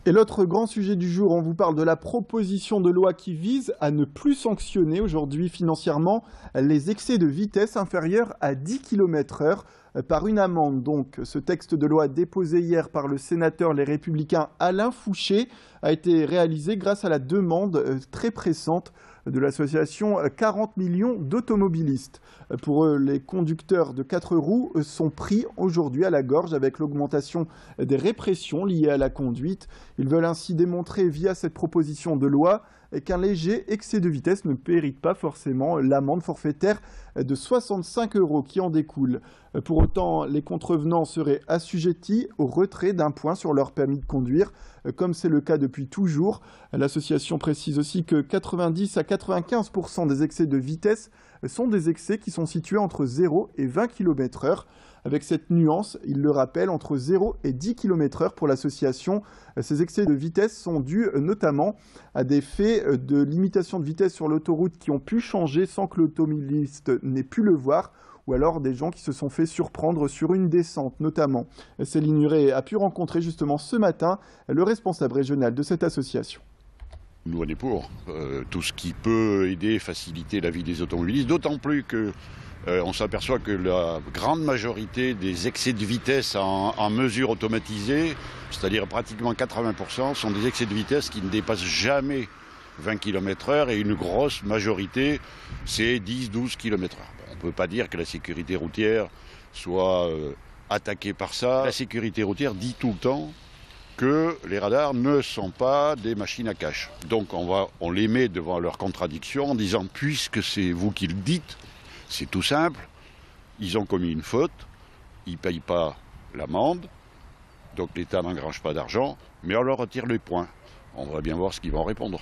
Et l'autre grand sujet du jour, on vous parle de la proposition de loi qui vise à ne plus sanctionner aujourd'hui financièrement les excès de vitesse inférieurs à 10 km/h par une amende. Donc, ce texte de loi déposé hier par le sénateur Les Républicains Alain Fouché a été réalisé grâce à la demande très pressante de l'association 40 millions d'automobilistes. Pour eux, les conducteurs de 4 roues sont pris aujourd'hui à la gorge avec l'augmentation des répressions liées à la conduite. Ils veulent ainsi démontrer via cette proposition de loi qu'un léger excès de vitesse ne mérite pas forcément l'amende forfaitaire de 65 € qui en découle. Pour autant, les contrevenants seraient assujettis au retrait d'un point sur leur permis de conduire, comme c'est le cas depuis toujours. L'association précise aussi que 90 à 95% des excès de vitesse sont des excès qui sont situés entre 0 et 20 km/h. Avec cette nuance, il le rappelle, entre 0 et 10 km/h pour l'association. Ces excès de vitesse sont dus notamment à des faits de limitation de vitesse sur l'autoroute qui ont pu changer sans que l'automobiliste n'ait pu le voir, ou alors des gens qui se sont fait surprendre sur une descente notamment. Céline Huret a pu rencontrer justement ce matin le responsable régional de cette association. Nous, on est pour tout ce qui peut aider, faciliter la vie des automobilistes, d'autant plus que on s'aperçoit que la grande majorité des excès de vitesse en mesure automatisée, c'est-à-dire pratiquement 80%, sont des excès de vitesse qui ne dépassent jamais 20 km/h et une grosse majorité, c'est 10-12 km/h. On ne peut pas dire que la sécurité routière soit attaquée par ça. La sécurité routière dit tout le temps que les radars ne sont pas des machines à cache. Donc on les met devant leurs contradictions en disant, puisque c'est vous qui le dites, c'est tout simple, ils ont commis une faute, ils ne payent pas l'amende, donc l'État n'engrange pas d'argent, mais on leur retire les points. On va bien voir ce qu'ils vont répondre.